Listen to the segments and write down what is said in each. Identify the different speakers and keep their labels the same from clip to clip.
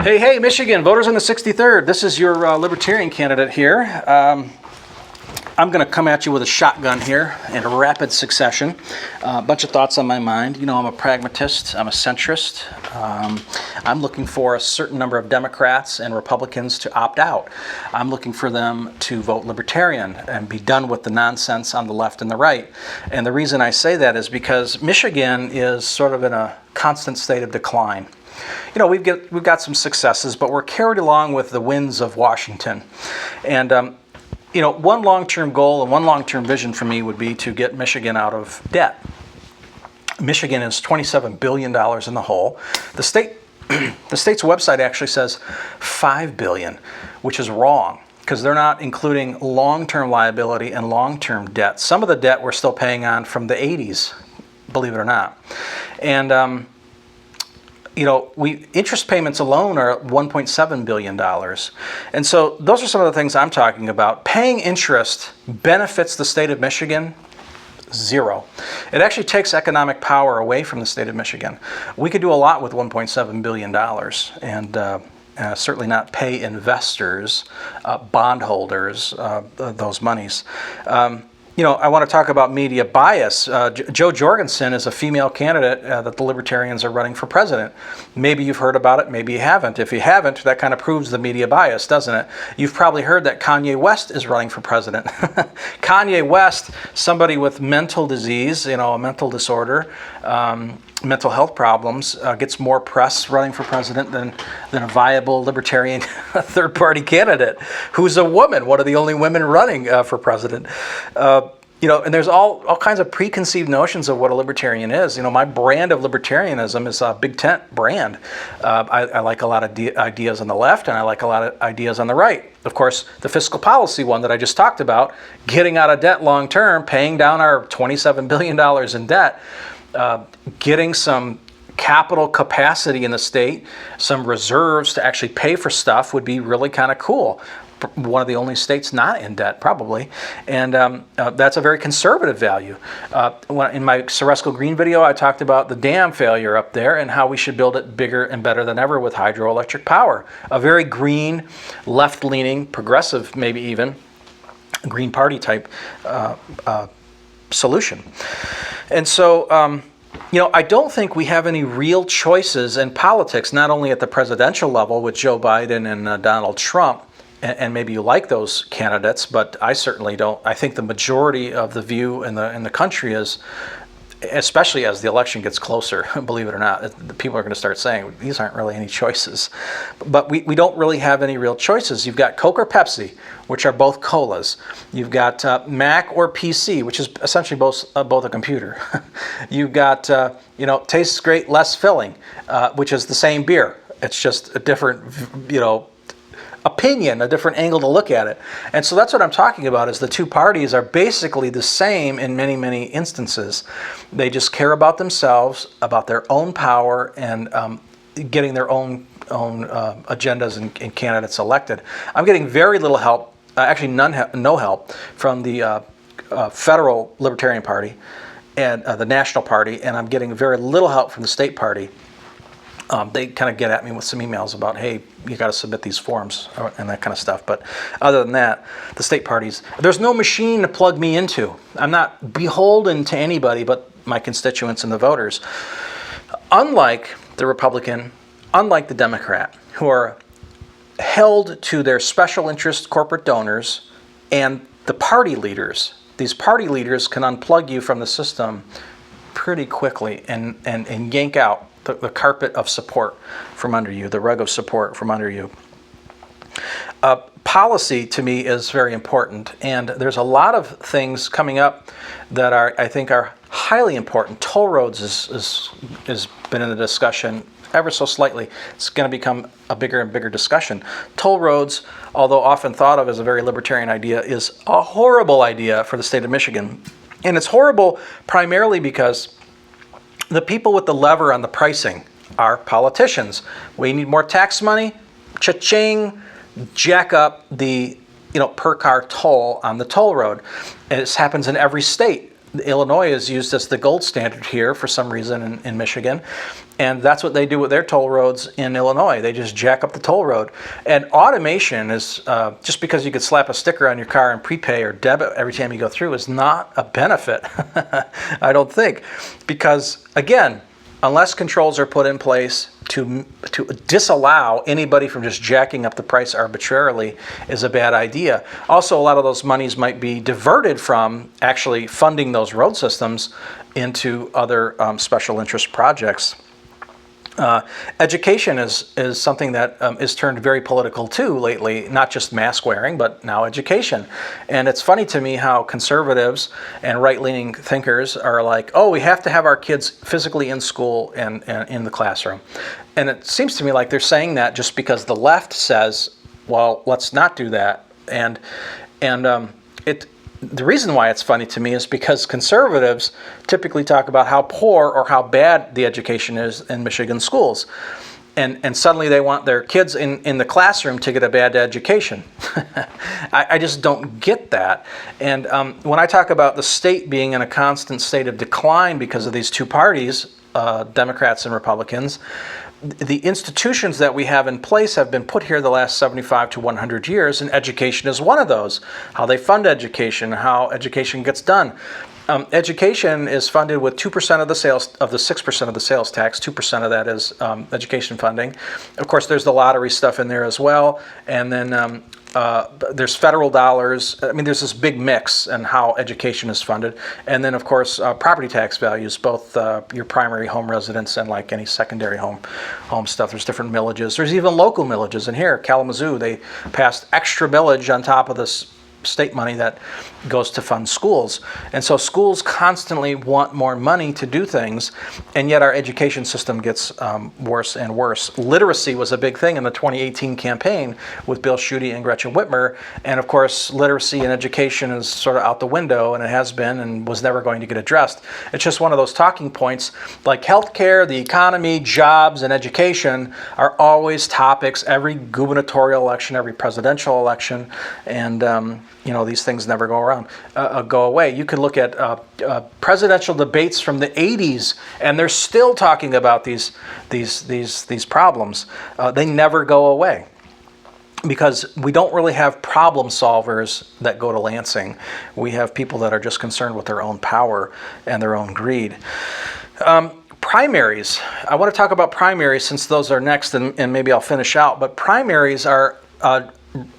Speaker 1: Hey, hey, Michigan, voters on the 63rd. This is your Libertarian candidate here. I'm going to come at you with a shotgun here in rapid succession. A bunch of thoughts on my mind. You know, I'm a pragmatist. I'm a centrist. I'm looking for a certain number of Democrats and Republicans to opt out. I'm looking for them to vote Libertarian and be done with the nonsense on the left and the right. And the reason I say that is because Michigan is sort of in a constant state of decline. You know, we've got some successes, but we're carried along with the winds of Washington. And you know, one long-term goal and one long-term vision for me would be to get Michigan out of debt. Michigan is $27 billion in the hole. The state's website actually says $5 billion, which is wrong because they're not including long-term liability and long-term debt. Some of the debt we're still paying on from the 80s, believe it or not. And you know, interest payments alone are $1.7 billion. And so those are some of the things I'm talking about. Paying interest benefits the state of Michigan? Zero. It actually takes economic power away from the state of Michigan. We could do a lot with $1.7 billion and certainly not pay investors, bondholders, those monies. You know, I want to talk about media bias. Jo Jorgensen is a female candidate that the Libertarians are running for president. Maybe you've heard about it, maybe you haven't. If you haven't, that kind of proves the media bias, doesn't it? You've probably heard that Kanye West is running for president. Kanye West, somebody with mental disease, you know, a mental disorder, mental health problems, gets more press running for president than a viable Libertarian third-party candidate who's a woman, one of the only women running for president. You know, and there's all kinds of preconceived notions of what a libertarian is. You know, my brand of libertarianism is a big tent brand. I like a lot of ideas on the left, and I like a lot of ideas on the right. Of course, the fiscal policy one that I just talked about, getting out of debt long term, paying down our $27 billion in debt, getting some capital capacity in the state, some reserves to actually pay for stuff would be really kind of cool. One of the only states not in debt, probably. And that's a very conservative value. In my Ceresco Green video, I talked about the dam failure up there and how we should build it bigger and better than ever with hydroelectric power. A very green, left-leaning, progressive, maybe even, Green Party type solution. And so, you know, I don't think we have any real choices in politics, not only at the presidential level with Joe Biden and Donald Trump, and maybe you like those candidates, but I certainly don't. I think the majority of the view in the country is, especially as the election gets closer, believe it or not, people are going to start saying these aren't really any choices. But we don't really have any real choices. You've got Coke or Pepsi, which are both colas. You've got Mac or PC, which is essentially both a computer. You've got you know, tastes great, less filling, which is the same beer. It's just a different, you know, opinion, a different angle to look at it. And so that's what I'm talking about, is the two parties are basically the same in many, many instances. They just care about themselves, about their own power, and getting their own agendas and candidates elected. I'm getting very little help, actually no help from the federal Libertarian Party and the National Party, and I'm getting very little help from the state party. They kind of get at me with some emails about, hey, you got to submit these forms and that kind of stuff. But other than that, the state parties, there's no machine to plug me into. I'm not beholden to anybody but my constituents and the voters. Unlike the Republican, unlike the Democrat, who are held to their special interest corporate donors and the party leaders. These party leaders can unplug you from the system pretty quickly and yank out the carpet of support from under you, the rug of support from under you. Policy, to me, is very important, and there's a lot of things coming up that I think are highly important. Toll roads has been in the discussion ever so slightly. It's going to become a bigger and bigger discussion. Toll roads, although often thought of as a very libertarian idea, is a horrible idea for the state of Michigan. And it's horrible primarily because the people with the lever on the pricing are politicians. We need more tax money, cha-ching, jack up the per car toll on the toll road. And this happens in every state. Illinois is used as the gold standard here for some reason in Michigan. And that's what they do with their toll roads in Illinois. They just jack up the toll road. And automation is, just because you could slap a sticker on your car and prepay or debit every time you go through, is not a benefit, I don't think. Because, again, unless controls are put in place to disallow anybody from just jacking up the price arbitrarily, is a bad idea. Also, a lot of those monies might be diverted from actually funding those road systems into other special interest projects. Education is something that is turned very political too lately, not just mask wearing, but now education. And it's funny to me how conservatives and right-leaning thinkers are like, oh, we have to have our kids physically in school and in the classroom. And it seems to me like they're saying that just because the left says, well, let's not do that. And the reason why it's funny to me is because conservatives typically talk about how poor or how bad the education is in Michigan schools. And suddenly they want their kids in the classroom to get a bad education. I just don't get that. And when I talk about the state being in a constant state of decline because of these two parties, Democrats and Republicans, the institutions that we have in place have been put here the last 75 to 100 years, and education is one of those. How they fund education, how education gets done. Education is funded with 2% of the sales, of the 6% of the sales tax. 2% of that is education funding. Of course, there's the lottery stuff in there as well, and then there's federal dollars. I mean, there's this big mix in how education is funded. And then, of course, property tax values, both your primary home residence and like any secondary home stuff. There's different millages. There's even local millages. And here, Kalamazoo, they passed extra millage on top of this state money that goes to fund schools. And so schools constantly want more money to do things, and yet our education system gets worse and worse. Literacy was a big thing in the 2018 campaign with Bill Schuette and Gretchen Whitmer, and of course literacy and education is sort of out the window, and it has been and was never going to get addressed. It's just one of those talking points. Like healthcare, the economy, jobs, and education are always topics every gubernatorial election, every presidential election, and these things never go away. You can look at presidential debates from the 80s, and they're still talking about these problems. They never go away because we don't really have problem solvers that go to Lansing. We have people that are just concerned with their own power and their own greed. Primaries. I want to talk about primaries since those are next, and maybe I'll finish out. But primaries are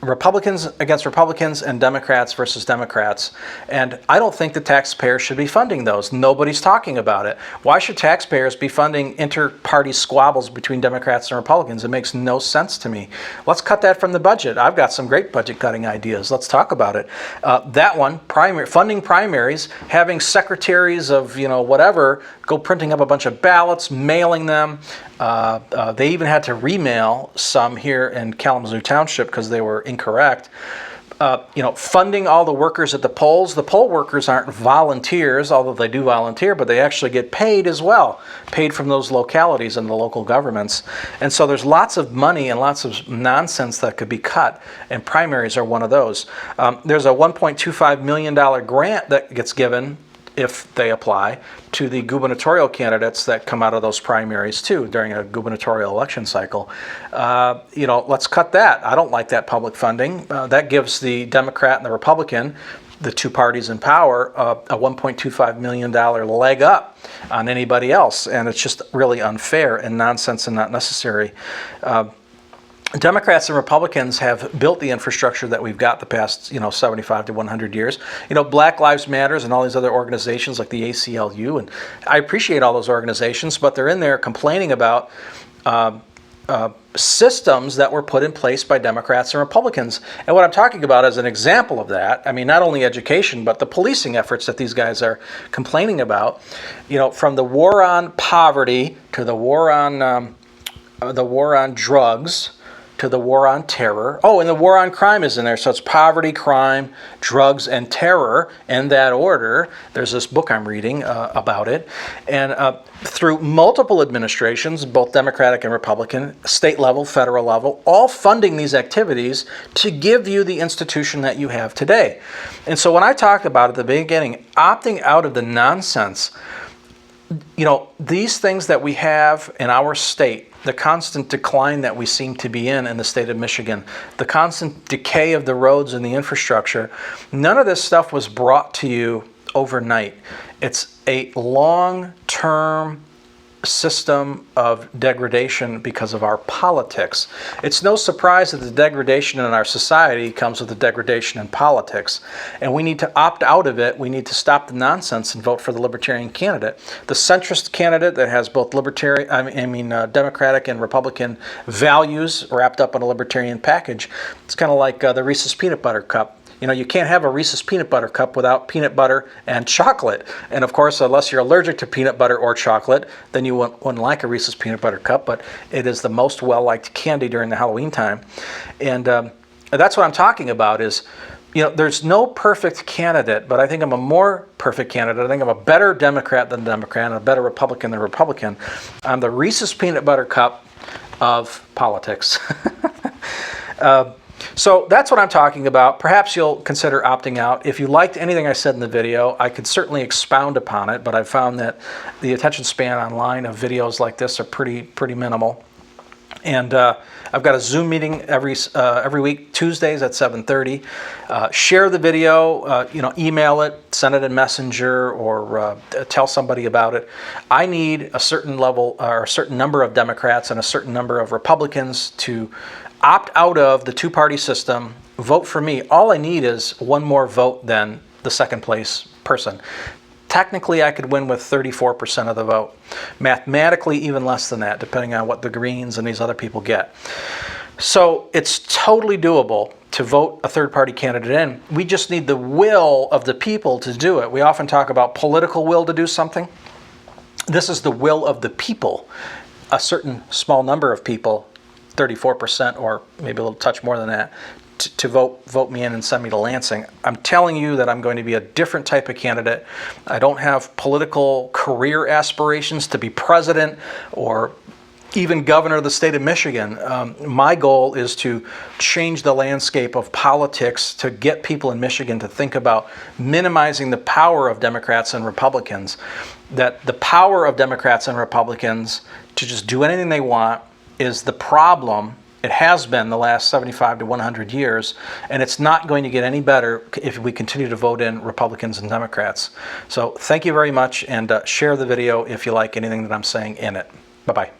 Speaker 1: Republicans against Republicans and Democrats versus Democrats. And I don't think the taxpayers should be funding those. Nobody's talking about it. Why should taxpayers be funding inter-party squabbles between Democrats and Republicans? It makes no sense to me. Let's cut that from the budget. I've got some great budget cutting ideas. Let's talk about it. That one, funding primaries, having secretaries of whatever go printing up a bunch of ballots, mailing them. They even had to remail some here in Kalamazoo Township because they were incorrect. Funding all the workers at the polls. The poll workers aren't volunteers, although they do volunteer, but they actually get paid as well, paid from those localities and the local governments. And so there's lots of money and lots of nonsense that could be cut, and primaries are one of those. There's a $1.25 million grant that gets given, if they apply, to the gubernatorial candidates that come out of those primaries too during a gubernatorial election cycle. Let's cut that. I don't like that public funding. That gives the Democrat and the Republican, the two parties in power, a $1.25 million leg up on anybody else. And it's just really unfair and nonsense and not necessary. Democrats and Republicans have built the infrastructure that we've got the past, 75 to 100 years. Black Lives Matters and all these other organizations like the ACLU, and I appreciate all those organizations, but they're in there complaining about systems that were put in place by Democrats and Republicans. And what I'm talking about as an example of that, I mean, not only education, but the policing efforts that these guys are complaining about, from the war on poverty to the war on drugs, to the war on terror. Oh, and the war on crime is in there. So it's poverty, crime, drugs, and terror in that order. There's this book I'm reading about it. And through multiple administrations, both Democratic and Republican, state level, federal level, all funding these activities to give you the institution that you have today. And so when I talked about at the beginning, opting out of the nonsense, these things that we have in our state, the constant decline that we seem to be in the state of Michigan, the constant decay of the roads and the infrastructure, none of this stuff was brought to you overnight. It's a long-term system of degradation because of our politics. It's no surprise that the degradation in our society comes with the degradation in politics, and we need to opt out of it. We need to stop the nonsense and vote for the Libertarian candidate, the centrist candidate that has both Democratic and Republican values wrapped up in a Libertarian package. It's kind of like the Reese's Peanut Butter Cup. You can't have a Reese's Peanut Butter Cup without peanut butter and chocolate. And of course, unless you're allergic to peanut butter or chocolate, then you wouldn't like a Reese's Peanut Butter Cup, but it is the most well-liked candy during the Halloween time. And that's what I'm talking about is, there's no perfect candidate, but I think I'm a more perfect candidate. I think I'm a better Democrat than Democrat and a better Republican than Republican. I'm the Reese's Peanut Butter Cup of politics. So that's what I'm talking about. Perhaps you'll consider opting out. If you liked anything I said in the video, I could certainly expound upon it, but I've found that the attention span online of videos like this are pretty minimal. And I've got a Zoom meeting every week, Tuesdays at 7:30. Share the video, email it, send it in Messenger, or tell somebody about it. I need a certain level or a certain number of Democrats and a certain number of Republicans to opt out of the two-party system, vote for me. All I need is one more vote than the second place person. Technically, I could win with 34% of the vote. Mathematically, even less than that, depending on what the Greens and these other people get. So it's totally doable to vote a third-party candidate in. We just need the will of the people to do it. We often talk about political will to do something. This is the will of the people. A certain small number of people, 34% or maybe a little touch more than that, to vote me in and send me to Lansing. I'm telling you that I'm going to be a different type of candidate. I don't have political career aspirations to be president or even governor of the state of Michigan. My goal is to change the landscape of politics to get people in Michigan to think about minimizing the power of Democrats and Republicans, that the power of Democrats and Republicans to just do anything they want is the problem. It has been the last 75 to 100 years, and it's not going to get any better if we continue to vote in Republicans and Democrats. So thank you very much, and share the video if you like anything that I'm saying in it. Bye-bye.